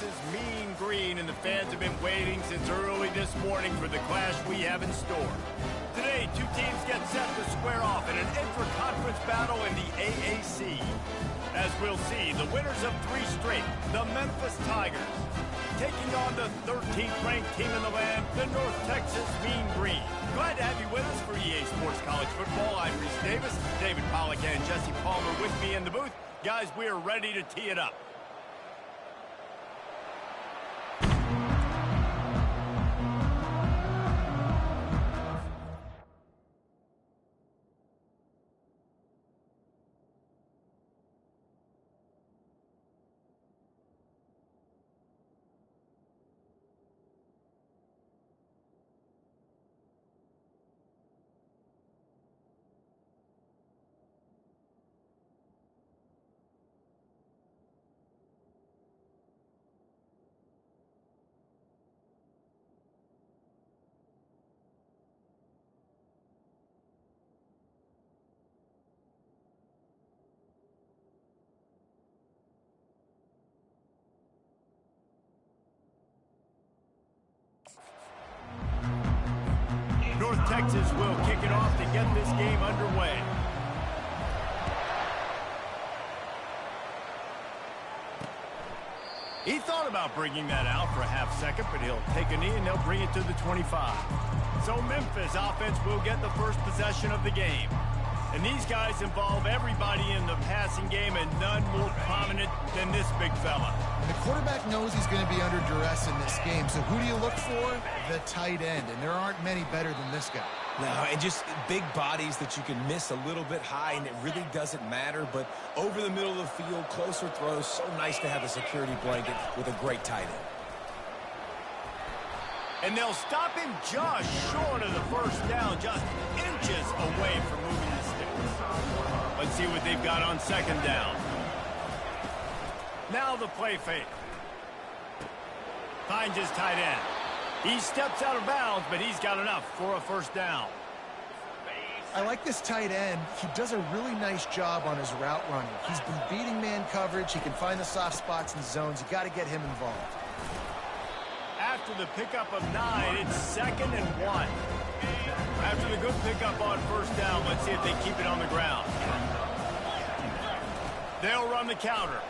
Texas Mean Green, and the fans have been waiting since early this morning for the clash we have in store. Today, two teams get set to square off in an intra-conference battle in the AAC. As we'll see, the winners of 3 straight, the Memphis Tigers, taking on the 13th ranked team in the land, the North Texas Mean Green. Glad to have you with us for EA Sports College Football. I'm Reese Davis, David Pollack and Jesse Palmer with me in the booth. Guys, we are ready to tee it up. North Texas will kick it off to get this game underway. He thought about bringing that out for a half second, but he'll take a knee and they'll bring it to the 25. So Memphis offense will get the first possession of the game. And these guys involve everybody in the passing game, and none more prominent than this big fella. And the quarterback knows he's going to be under duress in this game. So who do you look for? The tight end. And there aren't many better than this guy. No, and just big bodies that you can miss a little bit high, and it really doesn't matter. But over the middle of the field, closer throws, so nice to have a security blanket with a great tight end. And they'll stop him just short of the first down, just inches away from moving the sticks. Let's see what they've got on second down. Now the play fake. Finds his tight end. He steps out of bounds, but he's got enough for a first down. I like this tight end. He does a really nice job on his route running. He's been beating man coverage. He can find the soft spots and zones. You got to get him involved. After the pickup of 9, it's 2nd and 1. After the good pickup on first down, let's see if they keep it on the ground. They'll run the counter.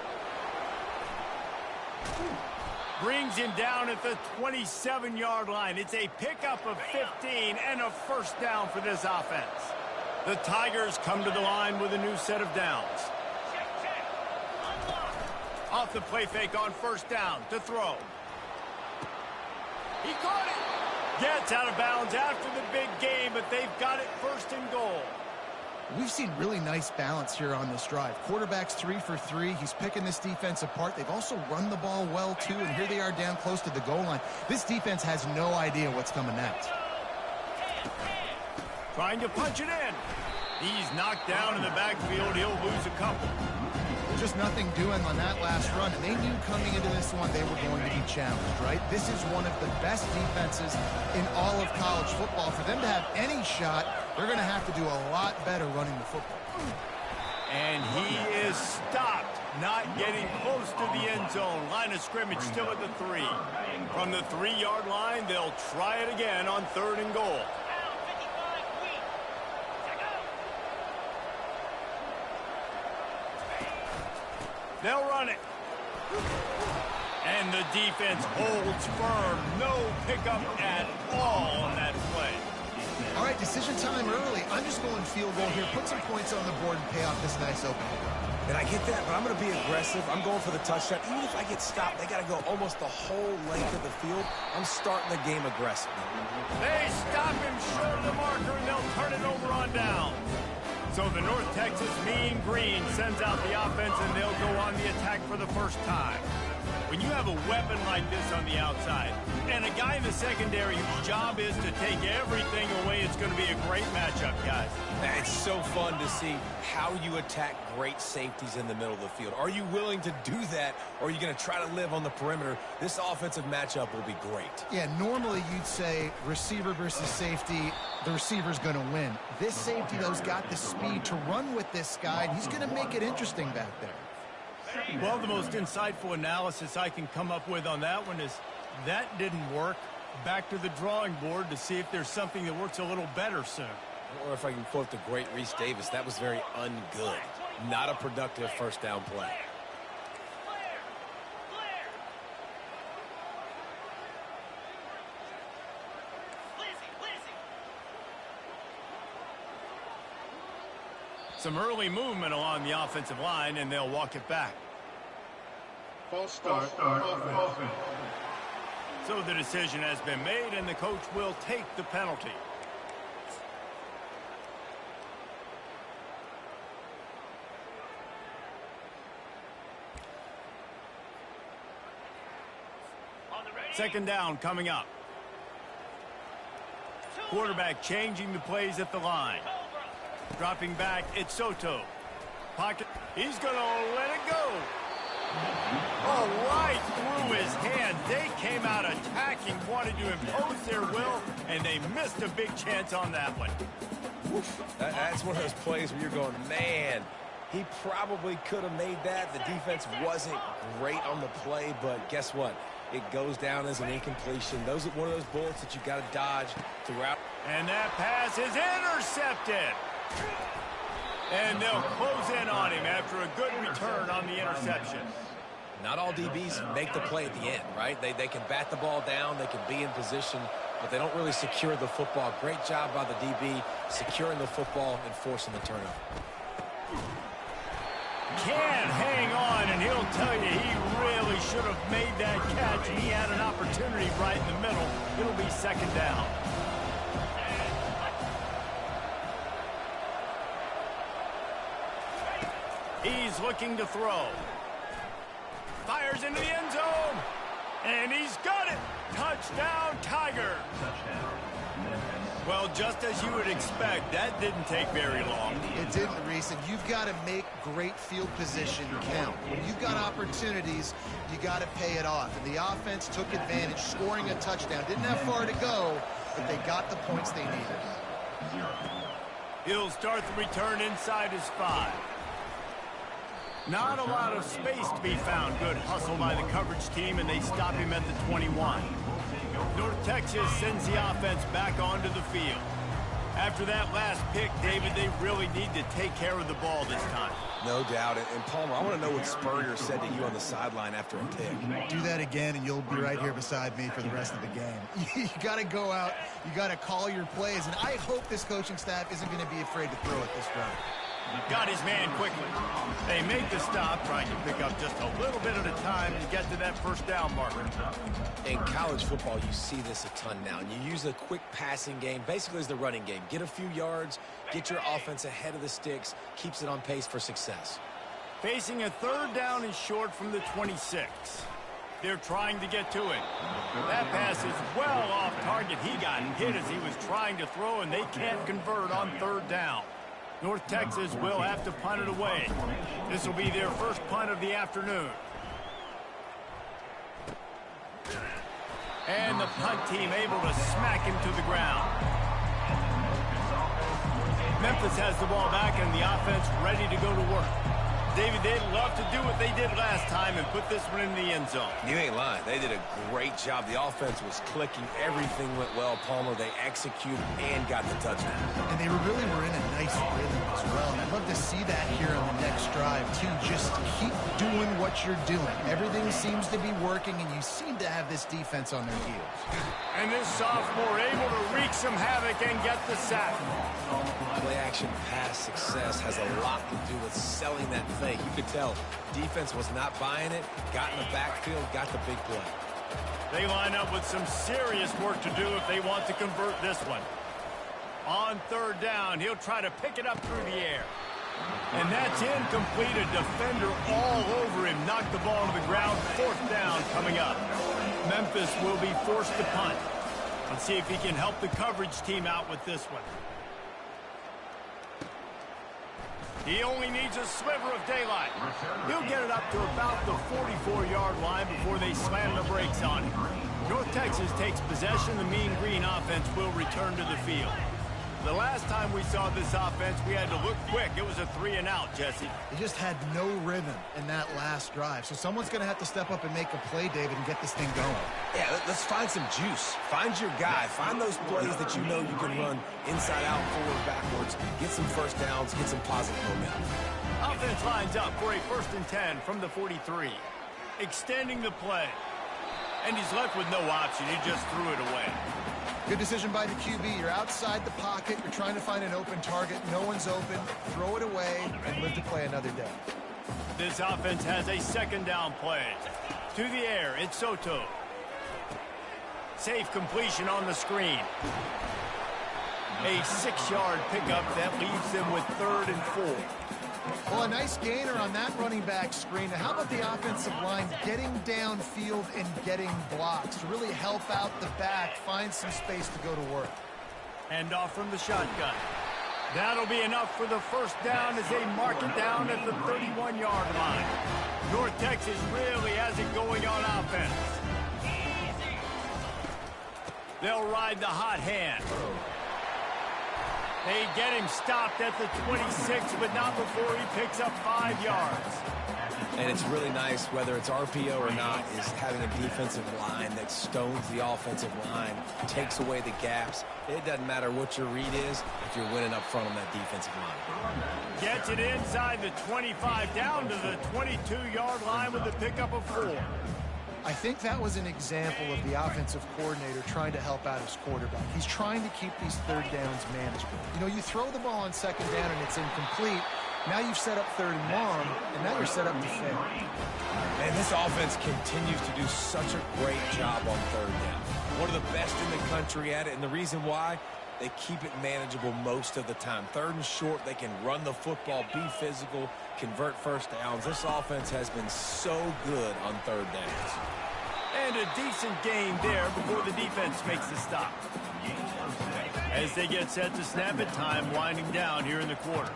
Brings him down at the 27-yard line. It's a pickup of 15 and a first down for this offense. The Tigers come to the line with a new set of downs. Off the play fake on first down to throw. He caught it. Gets out of bounds after the big game, but they've got it 1st and goal. We've seen really nice balance here on this drive. Quarterback's 3 for 3. He's picking this defense apart. They've also run the ball well, too, and here they are down close to the goal line. This defense has no idea what's coming next. Trying to punch it in. He's knocked down in the backfield. He'll lose a couple. Just nothing doing on that last run, and they knew coming into this one they were going to be challenged, right? This is one of the best defenses in all of college football. For them to have any shot, they're going to have to do a lot better running the football. And he is stopped, not getting close to the end zone. Line of scrimmage still at the 3. From the 3-yard line, they'll try it again on 3rd and goal. They'll run it. And the defense holds firm. No pickup at all on that play. All right, decision time early. I'm just going field goal here. Put some points on the board and pay off this nice opening. And I get that, but I'm going to be aggressive. I'm going for the touchdown. Even if I get stopped, they got to go almost the whole length of the field. I'm starting the game aggressive. They stop him short of the marker, and they'll turn it over on down. So the North Texas Mean Green sends out the offense, and they'll go on the attack for the first time. When you have a weapon like this on the outside, and a guy in the secondary whose job is to take everything away, it's going to be a great matchup, guys. It's so fun to see how you attack great safeties in the middle of the field. Are you willing to do that, or are you going to try to live on the perimeter? This offensive matchup will be great. Yeah, normally you'd say receiver versus safety, the receiver's going to win. This safety, though, has got the speed to run with this guy, and he's going to make it interesting back there. Well, the most insightful analysis I can come up with on that one is that didn't work. Back to the drawing board to see if there's something that works a little better soon. Or if I can quote the great Reese Davis, that was very ungood. Not a productive first down play. Some early movement along the offensive line, and they'll walk it back. False start. Offense. So the decision has been made, and the coach will take the penalty. Second down coming up. Quarterback changing the plays at the line. Dropping back, it's Soto. Pocket, he's going to let it go. Oh, right through his hand. They came out attacking, wanted to impose their will, and they missed a big chance on that one. That's one of those plays where you're going, man, he probably could have made that. The defense wasn't great on the play, but guess what? It goes down as an incompletion. Those are one of those bullets that you got to dodge throughout. And that pass is intercepted. And they'll close in on him after a good return on the interception. Not all DBs make the play at the end, right? They can bat the ball down, they can be in position, but they don't really secure the football. Great job by the DB securing the football and forcing the turnover. Can't hang on, and he'll tell you he really should have made that catch, and he had an opportunity right in the middle. It'll be second down. He's looking to throw. Fires into the end zone. And he's got it. Touchdown, Tiger. Well, just as you would expect, that didn't take very long. It didn't, Reese, and you've got to make great field position count. When you've got opportunities, you got to pay it off. And the offense took advantage, scoring a touchdown. Didn't have far to go, but they got the points they needed. He'll start the return inside his 5. Not a lot of space to be found. Good hustle by the coverage team, and they stop him at the 21. North Texas sends the offense back onto the field. After that last pick, David, they really need to take care of the ball this time. No doubt. And Palmer, I want to know what Spurrier said to you on the sideline after a pick. Do that again, and you'll be right here beside me for the rest of the game. You got to go out. You got to call your plays, and I hope this coaching staff isn't going to be afraid to throw it this drive. Got his man quickly. They make the stop, trying to pick up just a little bit at a time to get to that first down marker. In college football, you see this a ton now. And you use a quick passing game, basically as the running game. Get a few yards, get your offense ahead of the sticks, keeps it on pace for success. Facing a third down and short from the 26. They're trying to get to it. That pass is well off target. He got hit as he was trying to throw, and they can't convert on third down. North Texas will have to punt it away. This will be their first punt of the afternoon. And the punt team able to smack him to the ground. Memphis has the ball back and the offense ready to go to work. David, they'd love to do what they did last time and put this one in the end zone. You ain't lying. They did a great job. The offense was clicking. Everything went well. Palmer, they executed and got the touchdown. And they really were in a nice rhythm as well. And I'd love to see that here on the next drive, too. Just keep doing what you're doing. Everything seems to be working, and you seem to have this defense on their heels. And this sophomore able to wreak some havoc and get the sack. Play-action pass success has a lot to do with selling that fake. You could tell defense was not buying it, got in the backfield, got the big play. They line up with some serious work to do if they want to convert this one. On third down, he'll try to pick it up through the air. And that's incomplete. A defender all over him. Knocked the ball to the ground. Fourth down coming up. Memphis will be forced to punt. Let's see if he can help the coverage team out with this one. He only needs a sliver of daylight. He'll get it up to about the 44-yard line before they slam the brakes on him. North Texas takes possession. The Mean Green offense will return to the field. The last time we saw this offense, we had to look quick. It was a 3-and-out, Jesse. They just had no rhythm in that last drive. So someone's going to have to step up and make a play, David, and get this thing going. Yeah, let's find some juice. Find your guy. Find those plays that you know you can run inside out, forward, backwards. Get some first downs. Get some positive momentum. Offense lines up for a 1st and 10 from the 43. Extending the play. And he's left with no option. He just threw it away. Good decision by the QB. You're outside the pocket. You're trying to find an open target. No one's open. Throw it away and live to play another day. This offense has a 2nd down play. To the air, it's Soto. Safe completion on the screen. A 6-yard pickup that leaves them with 3rd and 4. Well, a nice gainer on that running back screen. Now, how about the offensive line getting downfield and getting blocks to really help out the back, find some space to go to work? Hand off from the shotgun. That'll be enough for the 1st down as they mark it down at the 31-yard line. North Texas really has it going on offense. They'll ride the hot hand. They get him stopped at the 26, but not before he picks up 5 yards. And it's really nice, whether it's RPO or not, is having a defensive line that stones the offensive line, takes away the gaps. It doesn't matter what your read is if you're winning up front on that defensive line. Gets it inside the 25, down to the 22-yard line with a pickup of 4. I think that was an example of the offensive coordinator trying to help out his quarterback. He's trying to keep these 3rd downs manageable. You know, you throw the ball on 2nd down and it's incomplete. Now you've set up 3rd and long, and now you're set up to fail. And this offense continues to do such a great job on 3rd down. One of the best in the country at it, and the reason why, they keep it manageable most of the time. 3rd and short, they can run the football, be physical, convert 1st downs. This offense has been so good on 3rd downs. And a decent gain there before the defense makes the stop. As they get set to snap it, time winding down here in the quarter.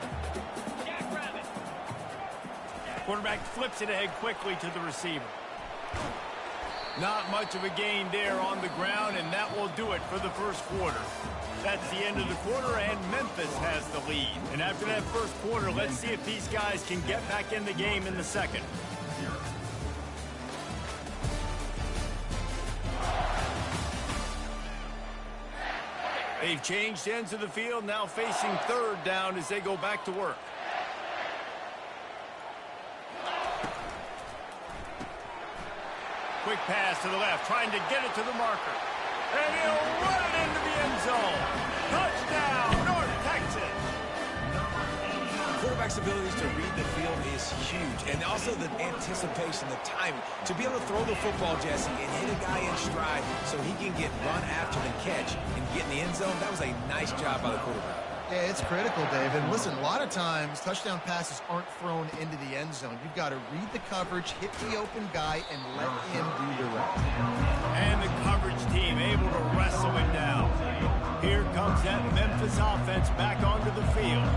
Quarterback flips it ahead quickly to the receiver. Not much of a gain there on the ground, and that will do it for the 1st quarter. That's the end of the quarter, and Memphis has the lead. And after that 1st quarter, let's see if these guys can get back in the game in the 2nd. They've changed ends of the field, now facing 3rd down as they go back to work. Quick pass to the left, trying to get it to the marker. And he'll run it into the end zone. Touchdown, North Texas. Quarterback's abilities to read the field is huge. And also the anticipation, the timing. To be able to throw the football, Jesse, and hit a guy in stride so he can get run after the catch and get in the end zone, that was a nice job by the quarterback. Yeah, it's critical, David. Listen, a lot of times touchdown passes aren't thrown into the end zone. You've got to read the coverage, hit the open guy, and let him do the rest. And the coverage team able to wrestle him down. Here comes that Memphis offense back onto the field.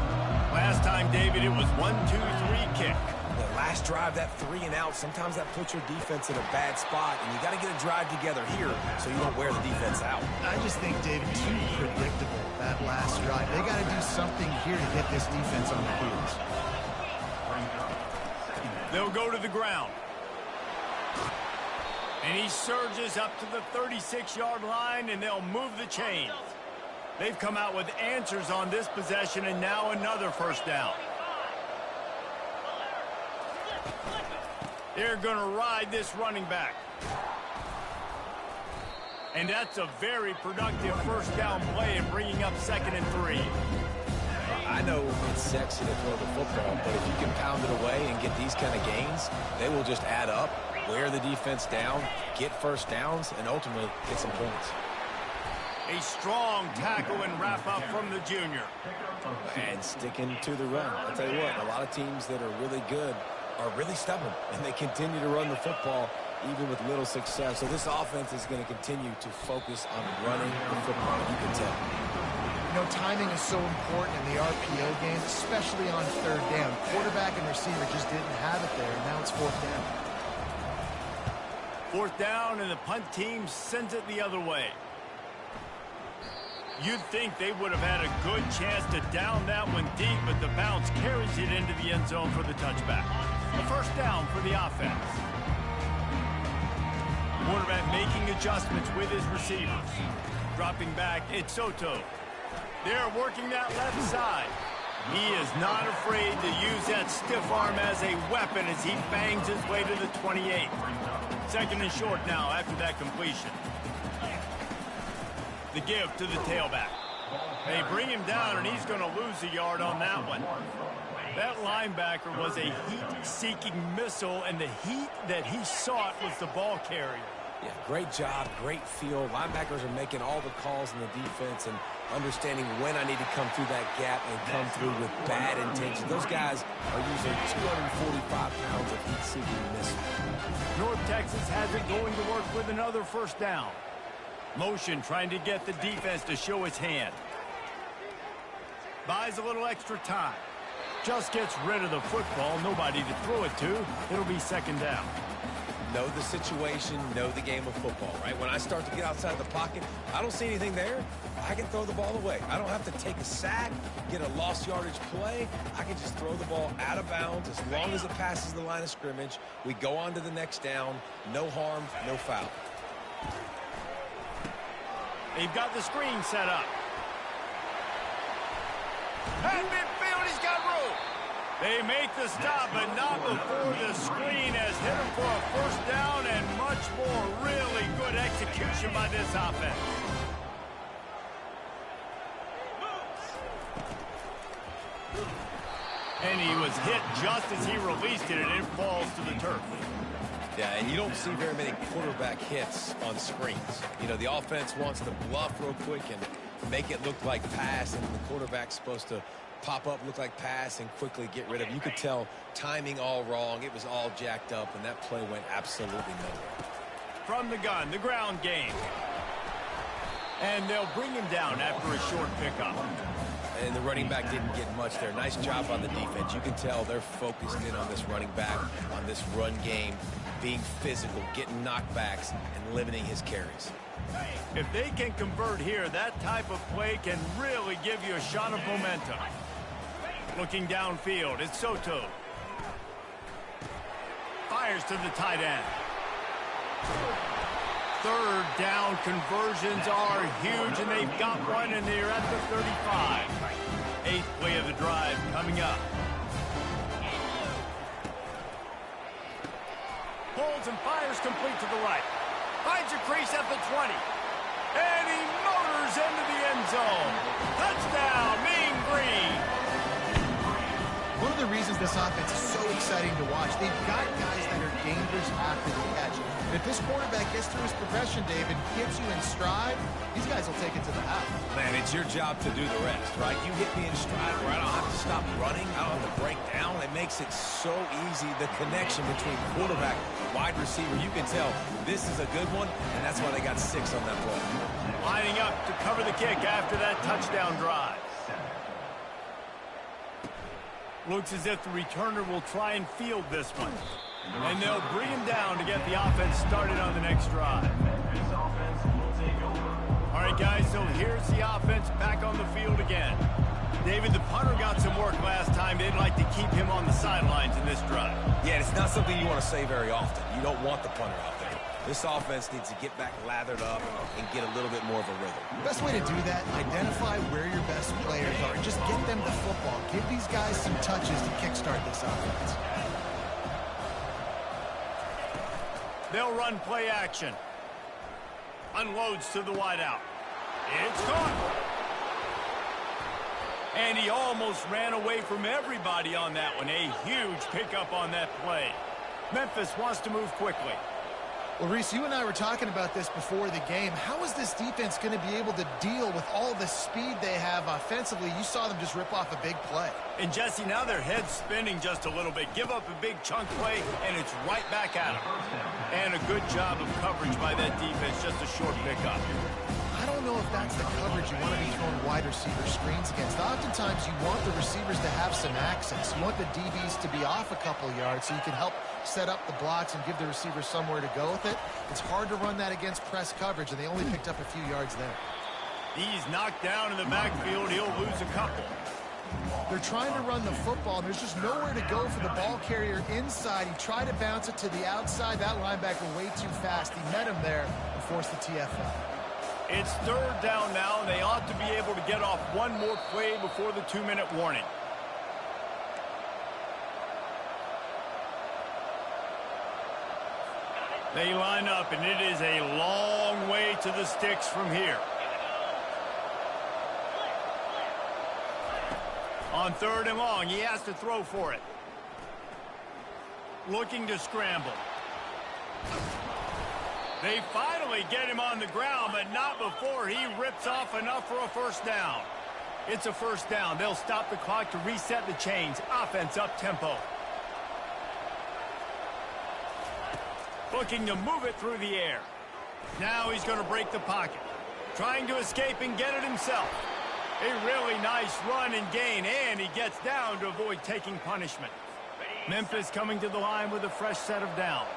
Last time, David, it was 1-2-3 kick. The last drive, that 3-and-out, sometimes that puts your defense in a bad spot, and you got to get a drive together here so you don't wear the defense out. I just think, David, too predictable, that last drive. They got to do something here to get this defense on the heels. They'll go to the ground. And he surges up to the 36-yard line, and they'll move the chains. They've come out with answers on this possession, and now another 1st down. They're going to ride this running back. And that's a very productive 1st down play in bringing up 2nd and 3. I know it's sexy to throw the football, but if you can pound it away and get these kind of gains, they will just add up, wear the defense down, get 1st downs, and ultimately get some points. A strong tackle and wrap-up from the junior. And sticking to the run. I'll tell you what, a lot of teams that are really good are really stubborn, and they continue to run the football even with little success. So this offense is going to continue to focus on running the football. You can tell. You know, timing is so important in the RPO game, especially on 3rd down. Quarterback and receiver just didn't have it there, and now it's 4th down. 4th down, and the punt team sends it the other way. You'd think they would have had a good chance to down that one deep, but the bounce carries it into the end zone for the touchback. A first down for the offense. Quarterback making adjustments with his receivers. Dropping back, it's Soto. They're working that left side. He is not afraid to use that stiff arm as a weapon as he bangs his way to the 28. Second and short now after that completion. The give to the tailback. They bring him down, and he's going to lose a yard on that one. That linebacker was a heat-seeking missile, and the heat that he sought was the ball carrier. Yeah, great job, great feel. Linebackers are making all the calls in the defense and understanding when I need to come through that gap and come through with bad intention. Those guys are using 245 pounds of heat-seeking missile. North Texas has it going to work with another first down. Motion trying to get the defense to show its hand. Buys a little extra time. Just gets rid of the football. Nobody to throw it to. It'll be second down. Know the situation, know the game of football, right? When I start to get outside the pocket, I don't see anything there. I can throw the ball away. I don't have to take a sack, get a lost yardage play. I can just throw the ball out of bounds as long as it passes the line of scrimmage. We go on to the next down. No harm, no foul. They've got the screen set up. At midfield, he's got room. They make the stop, but not before the screen has hit him for a first down and much more. Really good execution by this offense. And he was hit just as he released it, and it falls to the turf. Yeah, and you don't see very many quarterback hits on screens. You know, the offense wants to bluff real quick and make it look like pass, and the quarterback's supposed to pop up, look like pass, and quickly get rid of it. You could tell timing all wrong. It was all jacked up, and that play went absolutely nowhere. From the gun, the ground game. And they'll bring him down after a short pickup. And the running back didn't get much there. Nice job on the defense. You can tell they're focused in on this running back, on this run game, being physical, getting knockbacks, and limiting his carries. If they can convert here, that type of play can really give you a shot of momentum. Looking downfield, it's Soto. Fires to the tight end. Third down conversions are huge, and they've got one, and they're at the 35. Eighth play of the drive coming up. Pulls and fires complete to the right. Finds a crease at the 20. And he motors into the end zone. Touchdown, Mean Green. One of the reasons this offense is so exciting to watch, they've got guys that are dangerous after the catch. And if this quarterback gets through his progression, David, gets you in stride, these guys will take it to the house. Man, it's your job to do the rest, right? You hit me in stride where I don't have to stop running. I don't have to break down. It makes it so easy, the connection between quarterback and wide receiver. You can tell this is a good one, and that's why they got 6 on that play. Lining up to cover the kick after that touchdown drive. Looks as if the returner will try and field this one. And they'll bring him down to get the offense started on the next drive. All right, guys, so here's the offense back on the field again. David, the punter got some work last time. They'd like to keep him on the sidelines in this drive. Yeah, it's not something you want to say very often. You don't want the punter out there. This offense needs to get back lathered up and get a little bit more of a rhythm. The best way to do that, identify where your best players are and just get them the football. Give these guys some touches to kickstart this offense. They'll run play action. Unloads to the wideout. It's caught. And he almost ran away from everybody on that one. A huge pickup on that play. Memphis wants to move quickly. Well, Reese, you and I were talking about this before the game. How is this defense going to be able to deal with all the speed they have offensively? You saw them just rip off a big play. And, Jesse, now their head's spinning just a little bit. Give up a big chunk play, and it's right back at them. And a good job of coverage by that defense, just a short pickup. I don't know if that's the coverage you want to be throwing wide receiver screens against. Oftentimes, you want the receivers to have some access. You want the DBs to be off a couple yards so you can help set up the blocks and give the receivers somewhere to go with it. It's hard to run that against press coverage, and they only picked up a few yards there. He's knocked down in the backfield. He'll lose a couple. They're trying to run the football, and there's just nowhere to go for the ball carrier inside. He tried to bounce it to the outside. That linebacker way too fast. He met him there and forced the TFL. It's third down now, and they ought to be able to get off one more play before the 2-minute warning. They line up, and it is a long way to the sticks from here. On third and long, he has to throw for it. Looking to scramble. They finally get him on the ground, but not before he rips off enough for a first down. It's a first down. They'll stop the clock to reset the chains. Offense up tempo. Looking to move it through the air. Now he's going to break the pocket. Trying to escape and get it himself. A really nice run and gain, and he gets down to avoid taking punishment. Memphis coming to the line with a fresh set of downs.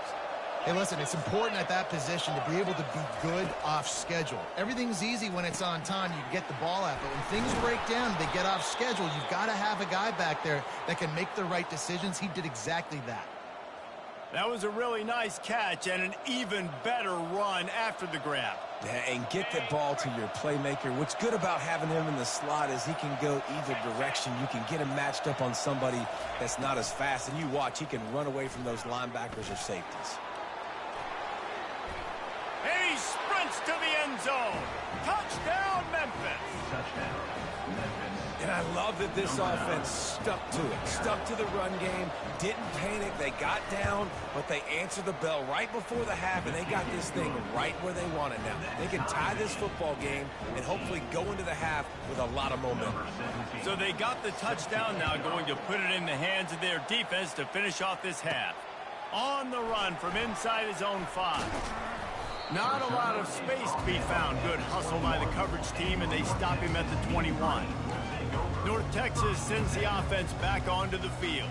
Hey, listen, it's important at that position to be able to be good off schedule. Everything's easy when it's on time. You can get the ball out, but when things break down, they get off schedule. You've got to have a guy back there that can make the right decisions. He did exactly that. That was a really nice catch and an even better run after the grab. And get the ball to your playmaker. What's good about having him in the slot is he can go either direction. You can get him matched up on somebody that's not as fast, and you watch, he can run away from those linebackers or safeties. And he sprints to the end zone. Touchdown, Memphis. Touchdown, Memphis. And I love that this offense stuck to it. Stuck to the run game. Didn't panic. They got down, but they answered the bell right before the half, and they got this thing right where they want it now. They can tie this football game and hopefully go into the half with a lot of momentum. So they got the touchdown now, going to put it in the hands of their defense to finish off this half. On the run from inside his own 5. Not a lot of space to be found. Good hustle by the coverage team, and they stop him at the 21. North Texas sends the offense back onto the field.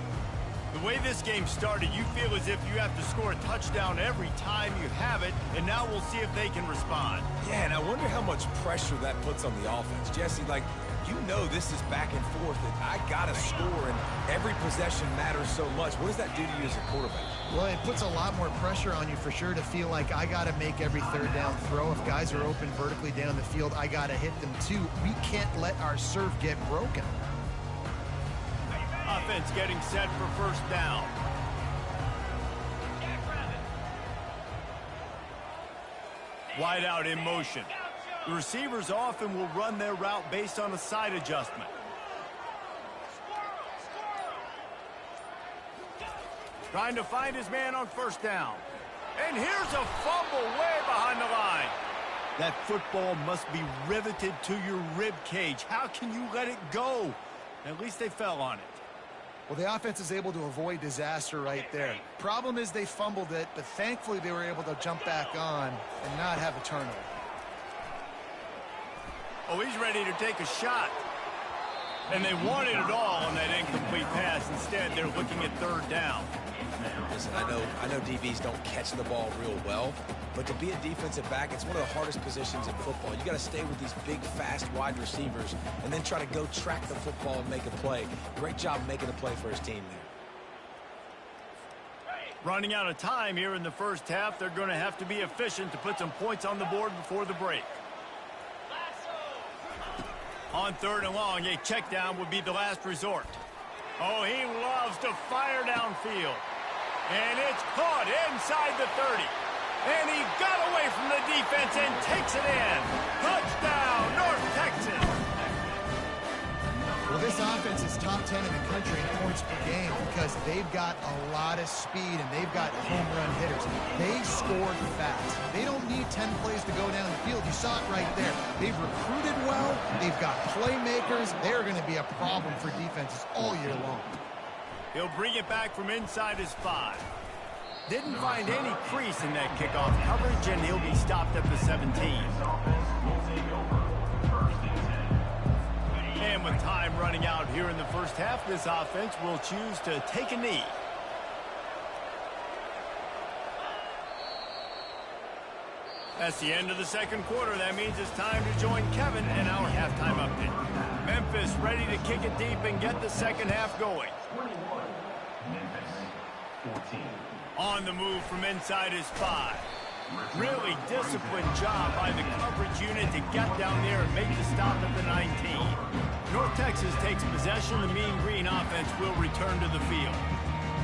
The way this game started, you feel as if you have to score a touchdown every time you have it, and now we'll see if they can respond. Yeah, and I wonder how much pressure that puts on the offense. Jesse, like, you know this is back and forth, and I got to score, and every possession matters so much. What does that do to you as a quarterback? Well, it puts a lot more pressure on you for sure to feel like I got to make every third down throw. If guys are open vertically down the field, I got to hit them too. We can't let our serve get broken. Offense getting set for first down. Wide out in motion. The receivers often will run their route based on a side adjustment. Trying to find his man on first down. And here's a fumble way behind the line. That football must be riveted to your rib cage. How can you let it go? At least they fell on it. Well, the offense is able to avoid disaster right there. Problem is they fumbled it, but thankfully they were able to jump back on and not have a turnover. Oh, he's ready to take a shot. And they wanted it all on that incomplete pass. Instead, they're looking at third down. Listen, I know DBs don't catch the ball real well, but to be a defensive back, it's one of the hardest positions in football. You got to stay with these big, fast, wide receivers and then try to go track the football and make a play. Great job making a play for his team there. Running out of time here in the first half, they're going to have to be efficient to put some points on the board before the break. On third and long, a check down would be the last resort. Oh, he loves to fire downfield. And it's caught inside the 30. And he got away from the defense and takes it in. Touchdown, North Texas. Well, this offense is top 10 in the country in points per game because they've got a lot of speed and they've got home run hitters. They scored fast. They don't need 10 plays to go down the field. You saw it right there. They've recruited well. They've got playmakers. They're going to be a problem for defenses all year long. He'll bring it back from inside his 5. Didn't find any crease in that kickoff coverage, and he'll be stopped at the 17. And with time running out here in the first half, this offense will choose to take a knee. That's the end of the second quarter. That means it's time to join Kevin in our halftime update. Memphis ready to kick it deep and get the second half going. 21, Memphis, 14. On the move from inside his 5. Really disciplined job by the coverage unit to get down there and make the stop at the 19. North Texas takes possession. The Mean Green offense will return to the field.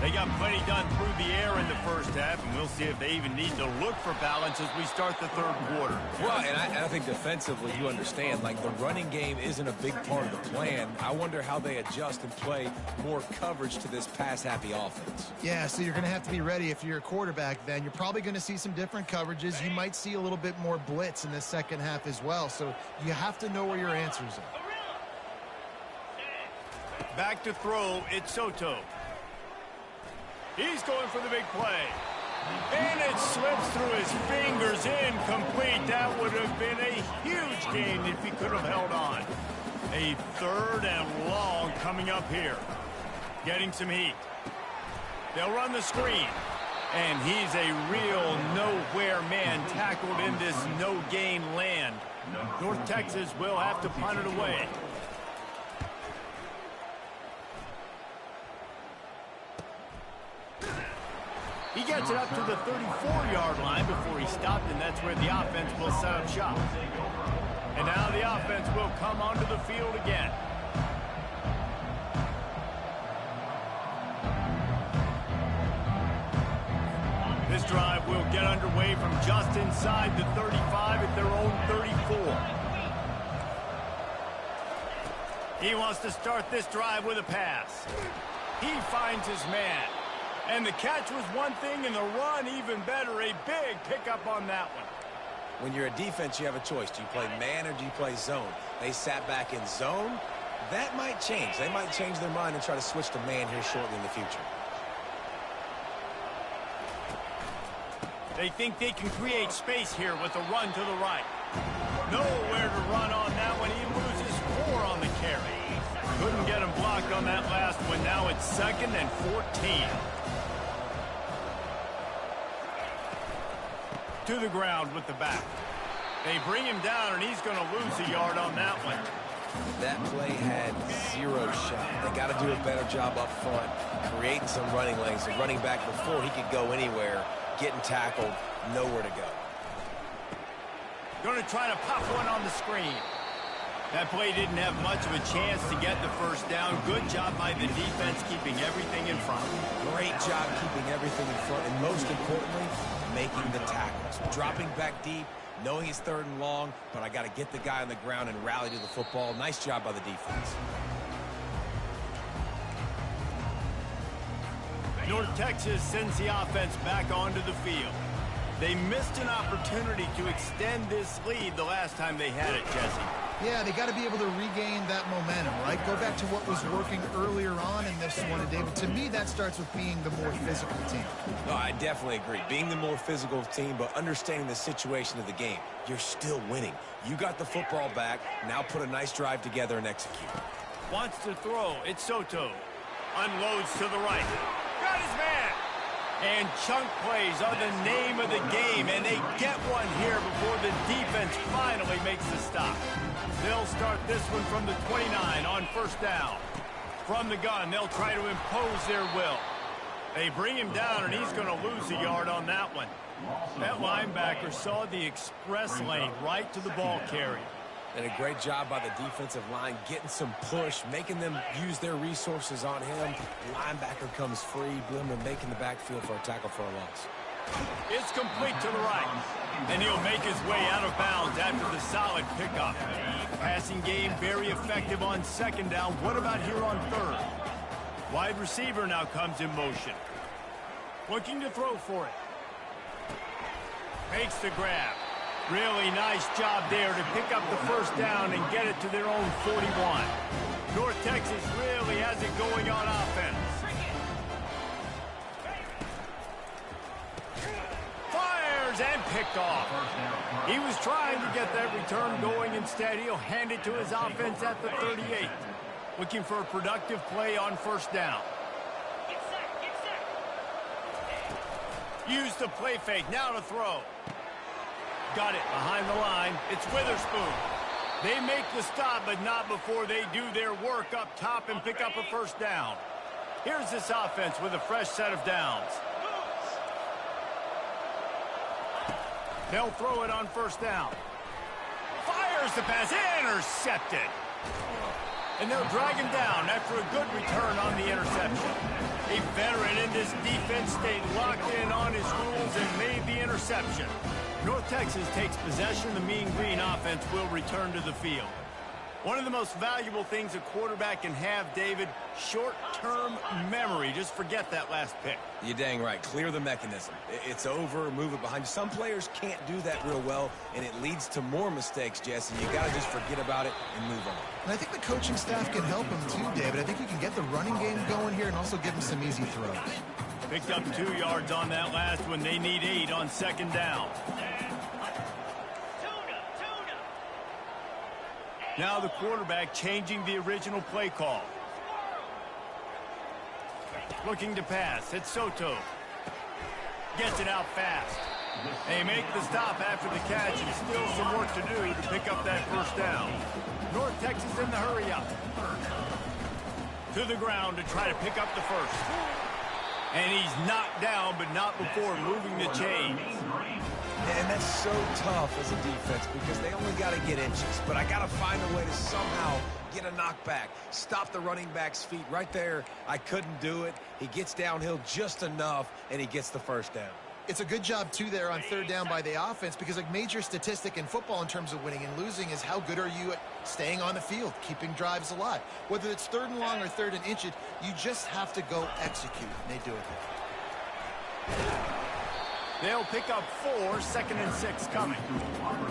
They got plenty done through the air in the first half, and we'll see if they even need to look for balance as we start the third quarter. Well, and I think defensively, you understand, like the running game isn't a big part of the plan. I wonder how they adjust and play more coverage to this pass-happy offense. Yeah, so you're going to have to be ready if you're a quarterback then. You're probably going to see some different coverages. You might see a little bit more blitz in the second half as well, so you have to know where your answers are. Back to throw, it's Soto. He's going for the big play. And it slips through his fingers, incomplete. That would have been a huge gain if he could have held on. A third and long coming up here. Getting some heat. They'll run the screen. And he's a real nowhere man tackled in this no-gain land. North Texas will have to punt it away. He gets it up to the 34-yard line before he stopped, and that's where the offense will set up shop. And now the offense will come onto the field again. This drive will get underway from just inside the 35 at their own 34. He wants to start this drive with a pass. He finds his man. And the catch was one thing, and the run even better. A big pickup on that one. When you're a defense, you have a choice. Do you play man or do you play zone? They sat back in zone. That might change. They might change their mind and try to switch to man here shortly in the future. They think they can create space here with a run to the right. Nowhere to run on that one. He loses 4 on the carry. Couldn't get him blocked on that last one. Now it's 2nd and 14. To the ground with the back. They bring him down, and he's going to lose a yard on that one. That play had 0 shot. They got to do a better job up front, creating some running lanes. The running back, before he could go anywhere, getting tackled, nowhere to go. Going to try to pop one on the screen. That play didn't have much of a chance to get the first down. Good job by the defense keeping everything in front. Great job keeping everything in front, and most importantly, making the tackles. Dropping back deep, knowing it's 3rd and long, but I got to get the guy on the ground and rally to the football. Nice job by the defense. North Texas sends the offense back onto the field. They missed an opportunity to extend this lead the last time they had it, Jesse. Yeah, they got to be able to regain that momentum, right? Go back to what was working earlier on in this one. And David, to me, that starts with being the more physical team. No, I definitely agree. Being the more physical team, but understanding the situation of the game. You're still winning. You got the football back. Now put a nice drive together and execute. Wants to throw. It's Soto. Unloads to the right. Got his man. And chunk plays are the name of the game, and they get one here before the defense finally makes the stop. They'll start this one from the 29 on 1st down. From the gun, they'll try to impose their will. They bring him down, and he's going to lose a yard on that one. That linebacker saw the express lane right to the ball carrier. And a great job by the defensive line, getting some push, making them use their resources on him. The linebacker comes free, Blimmer making the backfield for a tackle for a loss. It's complete to the right. And he'll make his way out of bounds after the solid pickup. Passing game very effective on 2nd down. What about here on 3rd? Wide receiver now comes in motion. Looking to throw for it. Makes the grab. Really nice job there to pick up the 1st down and get it to their own 41. North Texas really has it going on offense. Fires and picked off. He was trying to get that return going. Instead, he'll hand it to his offense at the 38. Looking for a productive play on 1st down. Use the play fake. Now to throw. Got it behind the line. It's Witherspoon. They make the stop, but not before they do their work up top and pick up a first down. Here's this offense with a fresh set of downs. They'll throw it on first down. Fires the pass. Intercepted. And they'll drag him down after a good return on the interception. A veteran in this defense stayed locked in on his rules and made the interception. North Texas takes possession. The Mean Green offense will return to the field. One of the most valuable things a quarterback can have, David, short-term memory. Just forget that last pick. You're dang right. Clear the mechanism. It's over, move it behind you. Some players can't do that real well, and it leads to more mistakes, Jesse. You got to just forget about it and move on. And I think the coaching staff can help him too, David. I think you can get the running game going here and also give him some easy throws. Picked up 2 yards on that last one. They need 8 on second down. Now the quarterback changing the original play call. Looking to pass. It's Soto. Gets it out fast. They make the stop after the catch and still some work to do to pick up that first down. North Texas in the hurry up. To the ground to try to pick up the first. And he's knocked down, but not before moving the chains. And that's so tough as a defense because they only got to get inches. But I got to find a way to somehow get a knockback. Stop the running back's feet right there. I couldn't do it. He gets downhill just enough, and he gets the first down. It's a good job, too, there on third down by the offense because a major statistic in football in terms of winning and losing is how good are you at staying on the field, keeping drives alive. Whether it's third and long or third and inches, you just have to go execute, and they do it there. They'll pick up 4, second and 6 coming.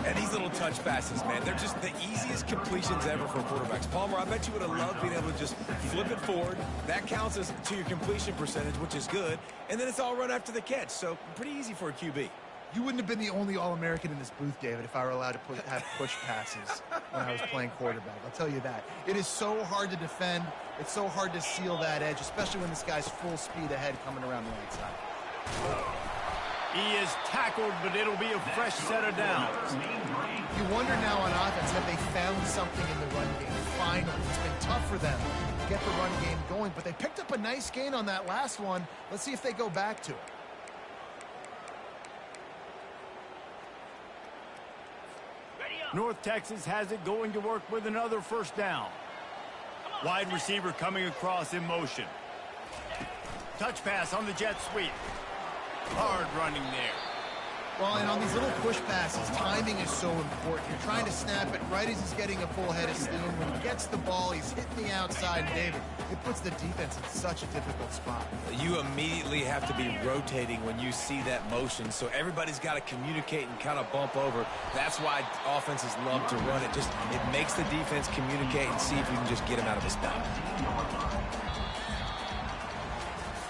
And these little touch passes, man, they're just the easiest completions ever for quarterbacks. Palmer, I bet you would have loved being able to just flip it forward. That counts as to your completion percentage, which is good. And then it's all run after the catch, so pretty easy for a QB. You wouldn't have been the only All-American in this booth, David, if I were allowed to have push passes when I was playing quarterback. I'll tell you that. It is so hard to defend. It's so hard to seal that edge, especially when this guy's full speed ahead coming around the right side. He is tackled, but it'll be a fresh set of downs. You wonder now on offense, have they found something in the run game? Finally, it's been tough for them to get the run game going, but they picked up a nice gain on that last one. Let's see if they go back to it. North Texas has it going to work with another first down. Wide receiver coming across in motion. Touch pass on the jet sweep. Hard running there. Well, and on these little push passes, timing is so important. You're trying to snap it right as he's getting a full head of steam. When he gets the ball, he's hitting the outside. And David, it puts the defense in such a difficult spot. You immediately have to be rotating when you see that motion, so everybody's got to communicate and kind of bump over. That's why offenses love to run it. It makes the defense communicate and see if you can just get him out of his spot.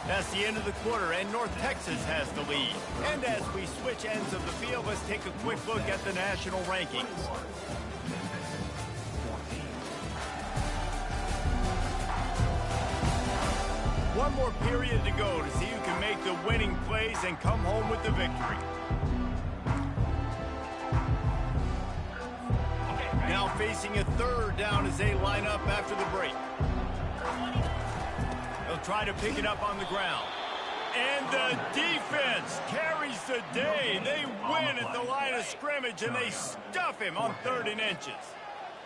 That's the end of the quarter, and North Texas has the lead. And as we switch ends of the field, let's take a quick look at the national rankings. One more period to go to see who can make the winning plays and come home with the victory. Now facing a third down as they line up after the break. They'll try to pick it up on the ground. And the defense carries the day. They win at the line of scrimmage, and they stuff him on 3rd and inches.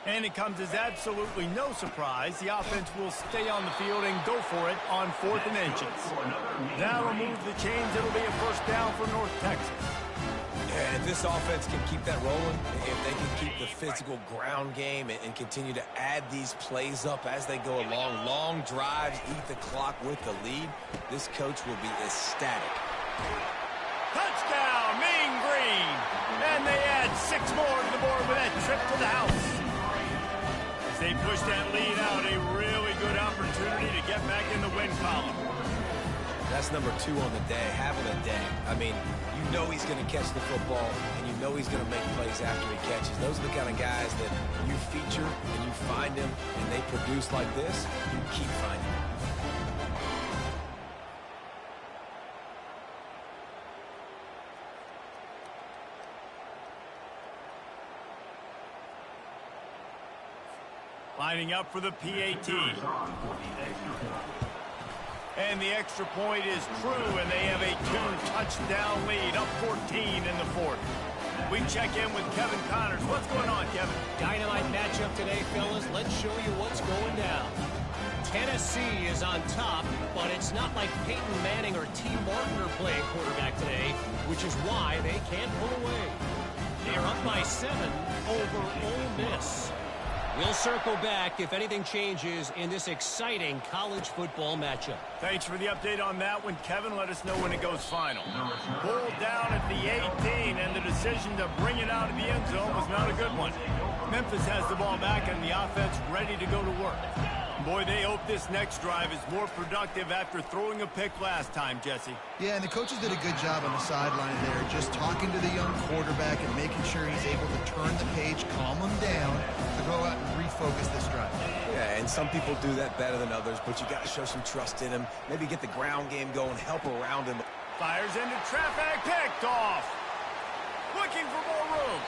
And it comes as absolutely no surprise. The offense will stay on the field and go for it on 4th and inches. That'll move the chains. It'll be a first down for North Texas. And if this offense can keep that rolling, if they can keep the physical ground game and continue to add these plays up as they go along, long drives, eat the clock with the lead, this coach will be ecstatic. Touchdown, Mean Green! And they add 6 more to the board with that trip to the house. As they push that lead out, a really good opportunity to get back in the win column. That's number 2 on the day, having a day. I mean, you know he's going to catch the football, and you know he's going to make plays after he catches. Those are the kind of guys that you feature and you find them, and they produce like this, you keep finding them. Lining up for the PAT. And the extra point is true, and they have a 2-touchdown lead, up 14 in the fourth. We check in with Kevin Connors. What's going on, Kevin? Dynamite matchup today, fellas. Let's show you what's going down. Tennessee is on top, but it's not like Peyton Manning or T. Martin are playing quarterback today, which is why they can't pull away. They are up by 7 over Ole Miss. We'll circle back if anything changes in this exciting college football matchup. Thanks for the update on that one, Kevin. Let us know when it goes final. Pulled down at the 18, and the decision to bring it out of the end zone was not a good one. Memphis has the ball back, and the offense ready to go to work. Boy, they hope this next drive is more productive after throwing a pick last time, Jesse. Yeah, and the coaches did a good job on the sideline there, just talking to the young quarterback and making sure he's able to turn the page, calm him down, to go out and refocus this drive. Yeah, and some people do that better than others, but you got to show some trust in him. Maybe get the ground game going, help around him. Fires into traffic, picked off. Looking for more room.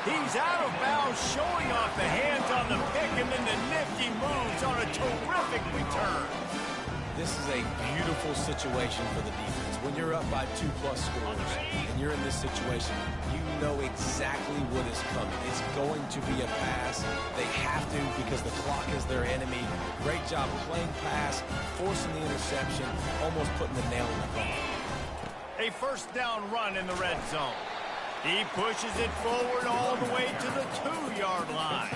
He's out of bounds, showing off the hands on the pick, and then the nifty moves on a terrific return. This is a beautiful situation for the defense. When you're up by 2+ scores and you're in this situation, you know exactly what is coming. It's going to be a pass. They have to because the clock is their enemy. Great job playing pass, forcing the interception, almost putting the nail in the coffin. A first down run in the red zone. He pushes it forward all the way to the 2-yard line.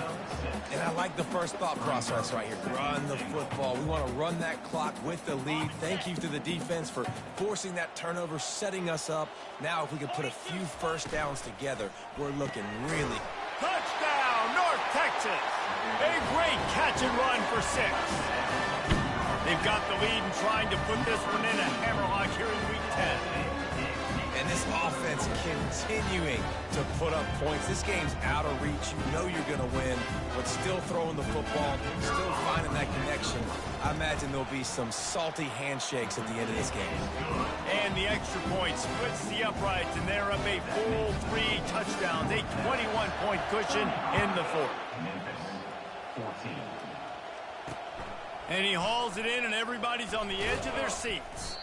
And I like the first thought process right here. Run the football. We want to run that clock with the lead. Thank you to the defense for forcing that turnover, setting us up. Now if we can put a few first downs together, we're looking really. Touchdown, North Texas. A great catch and run for 6. They've got the lead and trying to put this one in a hammerlock here in week 10. And this offense continuing to put up points. This game's out of reach. You know you're going to win, but still throwing the football, still finding that connection. I imagine there'll be some salty handshakes at the end of this game. And the extra point splits the uprights, and they're up a full 3 touchdowns, a 21-point cushion in the fourth. Memphis, 14. And he hauls it in, and everybody's on the edge of their seats.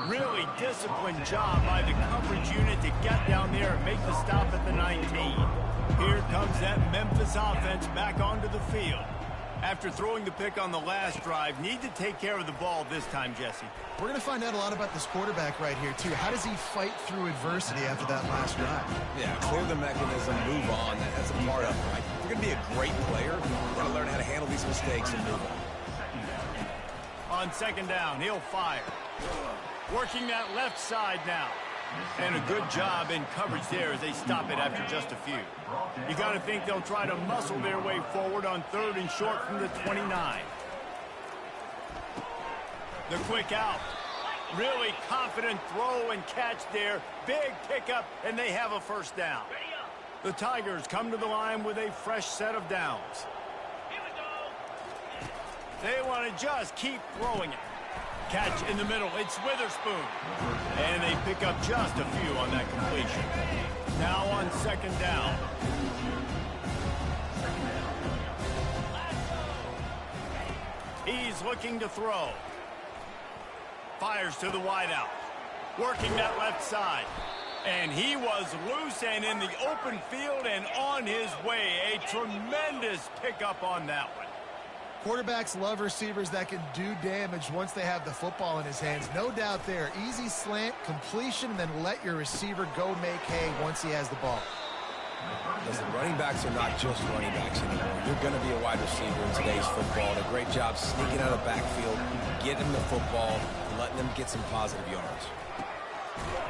Really disciplined job by the coverage unit to get down there and make the stop at the 19. Here comes that Memphis offense back onto the field. After throwing the pick on the last drive, need to take care of the ball this time, Jesse. We're going to find out a lot about this quarterback right here, too. How does he fight through adversity after that last drive? Yeah, clear the mechanism, move on. That's a part of it, right? If you're going to be a great player, you've got to learn how to handle these mistakes and move on. On second down, he'll fire. Working that left side now. And a good job in coverage there as they stop it after just a few. You got to think they'll try to muscle their way forward on 3rd and short from the 29. The quick out. Really confident throw and catch there. Big pickup, and they have a first down. The Tigers come to the line with a fresh set of downs. They want to just keep throwing it. Catch in the middle. It's Witherspoon. And they pick up just a few on that completion. Now on second down. He's looking to throw. Fires to the wideout. Working that left side. And he was loose and in the open field and on his way. A tremendous pickup on that one. Quarterbacks love receivers that can do damage once they have the football in his hands. No doubt there. Easy slant, completion, and then let your receiver go make hay once he has the ball. Listen, running backs are not just running backs anymore. You're going to be a wide receiver in today's football. And a great job sneaking out of the backfield, getting the football, and letting them get some positive yards.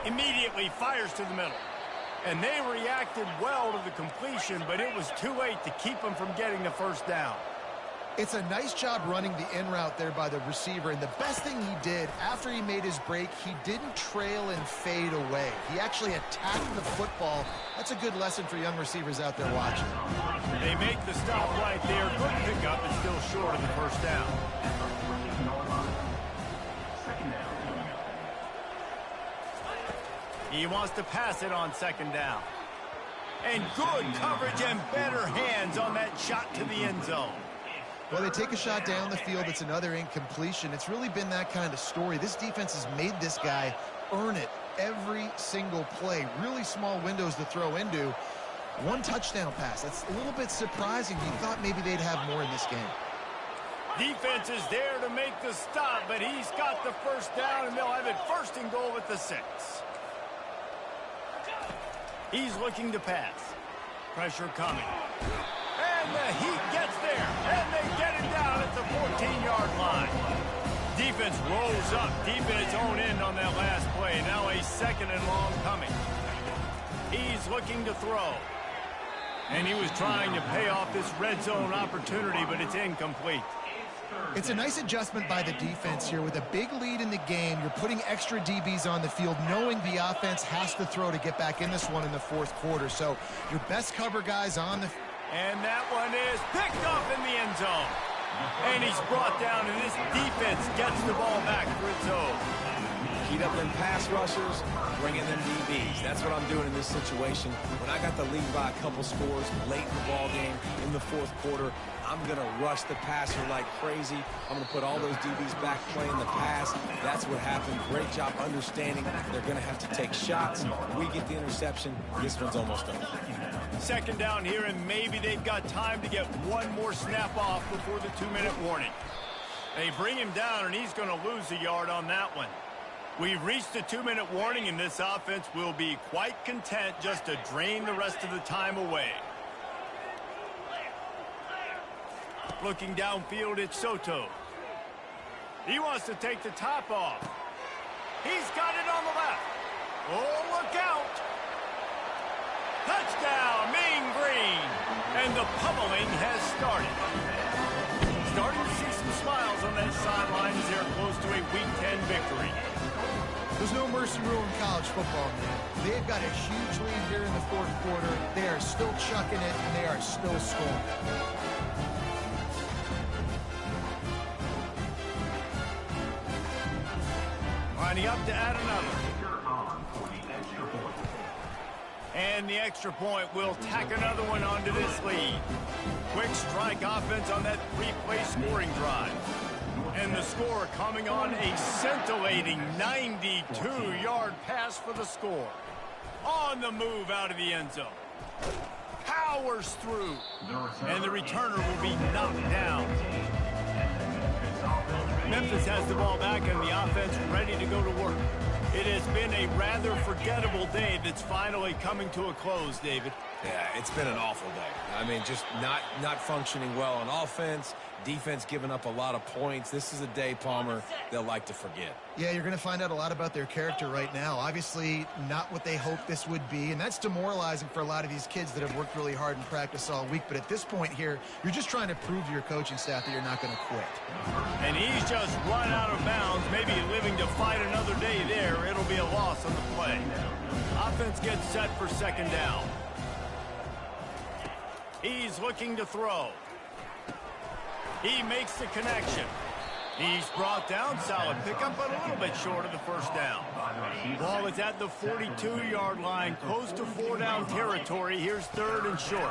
Immediately fires to the middle. And they reacted well to the completion, but it was too late to keep them from getting the first down. It's a nice job running the in route there by the receiver, and the best thing he did after he made his break, he didn't trail and fade away. He actually attacked the football. That's a good lesson for young receivers out there watching. They make the stop right there. Good pickup, but still short of the first down. He wants to pass it on second down. And good coverage and better hands on that shot to the end zone. Well, they take a shot down the field. It's another incompletion. It's really been that kind of story. This defense has made this guy earn it every single play. Really small windows to throw into. One touchdown pass. That's a little bit surprising. You thought maybe they'd have more in this game. Defense is there to make the stop, but he's got the first down, and they'll have it 1st and goal at the 6. He's looking to pass. Pressure coming. And the Heat gets there, and they get it down at the 14-yard line. Defense rolls up deep in its own end on that last play. Now a 2nd and long coming. He's looking to throw. And he was trying to pay off this red zone opportunity, but it's incomplete. It's a nice adjustment by the defense here. With a big lead in the game, you're putting extra DBs on the field, knowing the offense has to throw to get back in this one in the 4th quarter. So your best cover guys on the... And that one is picked up in the end zone. And he's brought down, and this defense gets the ball back for its own. Heat up them pass rushers, bring in them DBs. That's what I'm doing in this situation. When I got the lead by a couple scores late in the ball game in the 4th quarter, I'm going to rush the passer like crazy. I'm going to put all those DBs back playing the pass. That's what happened. Great job understanding they're going to have to take shots. We get the interception. This one's almost over. 2nd down here, and maybe they've got time to get one more snap off before the 2-minute warning. They bring him down, and he's going to lose a yard on that one. We've reached the 2-minute warning, and this offense will be quite content just to drain the rest of the time away. Looking downfield, it's Soto. He wants to take the top off. He's got it on the left. Oh, look out. Touchdown, Mean Green. And the pummeling has started. Starting to see some smiles on that sideline as they're close to a Week 10 victory. There's no mercy rule in college football, man. They've got a huge lead here in the 4th quarter. They are still chucking it, and they are still scoring. Lining up to add another. And the extra point will tack another one onto this lead. Quick strike offense on that 3-play scoring drive. And the score coming on a scintillating 92-yard pass for the score. On the move out of the end zone. Powers through. And the returner will be knocked down. Memphis has the ball back and the offense ready to go to work. It has been a rather forgettable day that's finally coming to a close, David. Yeah, it's been an awful day. I mean, just not functioning well on offense, defense giving up a lot of points. This is a day, Palmer, they'll like to forget. Yeah, you're going to find out a lot about their character right now. Obviously, not what they hoped this would be, and that's demoralizing for a lot of these kids that have worked really hard in practice all week. But at this point here, you're just trying to prove to your coaching staff that you're not going to quit. And he's just run out of bounds, maybe living to fight another day there. It'll be a loss on the play. Offense gets set for 2nd down. He's looking to throw. He makes the connection. He's brought down, solid pickup, but a little bit short of the 1st down. Ball is at the 42-yard line, close to 4-down territory. Here's 3rd and short.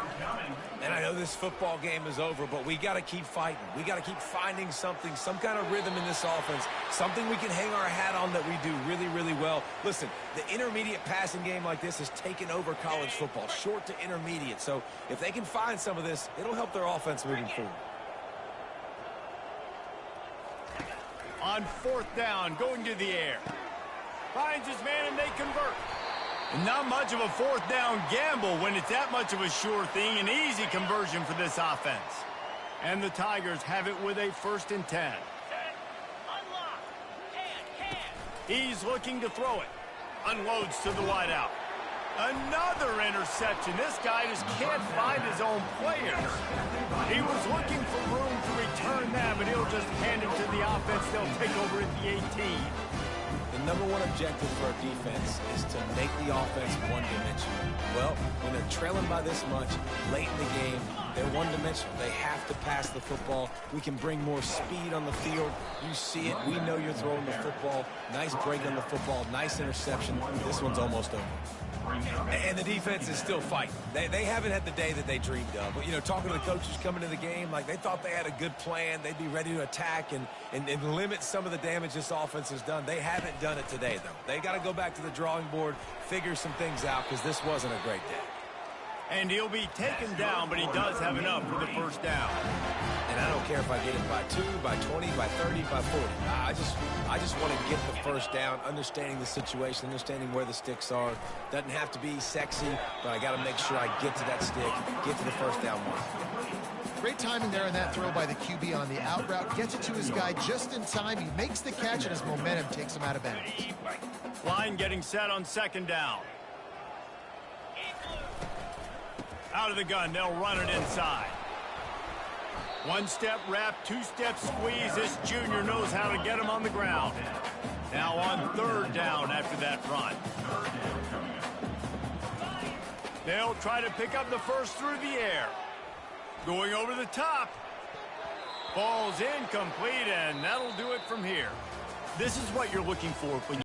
And I know this football game is over, but we got to keep fighting. We got to keep finding something, some kind of rhythm in this offense, something we can hang our hat on that we do really, really well. Listen, the intermediate passing game like this has taken over college football, short to intermediate. So if they can find some of this, it'll help their offense moving forward. On 4th down, going to the air. Finds his man and they convert. Not much of a 4th down gamble when it's that much of a sure thing. An easy conversion for this offense. And the Tigers have it with a 1st and 10. He's looking to throw it. Unloads to the wideout. Another interception. This guy just can't find his own players. He was looking for room to return that, but he'll just hand it to the offense. They'll take over at the 18. The number one objective for our defense is to make the offense one-dimensional. Well, when they're trailing by this much late in the game, they're one-dimensional. They have to pass the football. We can bring more speed on the field. You see it. We know you're throwing the football. Nice break on the football. Nice interception. This one's almost over. And the defense is still fighting. They haven't had the day that they dreamed of. But, you know, talking to the coaches coming into the game, like they thought they had a good plan. They'd be ready to attack and limit some of the damage this offense has done. They haven't done it today, though. They got to go back to the drawing board, figure some things out, because this wasn't a great day. And he'll be taken down, but he does have enough for the first down. And I don't care if I get it by 2, by 20, by 30, by 40. I just want to get the first down, understanding the situation, understanding where the sticks are. Doesn't have to be sexy, but I got to make sure I get to that stick, get to the first down mark. Great timing there on that throw by the QB on the out route. Gets it to his guy just in time. He makes the catch, and his momentum takes him out of bounds. Line getting set on second down. Out of the gun, they'll run it inside. One-step wrap, two-step squeeze. This junior knows how to get him on the ground. Now on third down after that run. They'll try to pick up the first through the air. Going over the top. Ball's incomplete, and that'll do it from here. This is what you're looking for when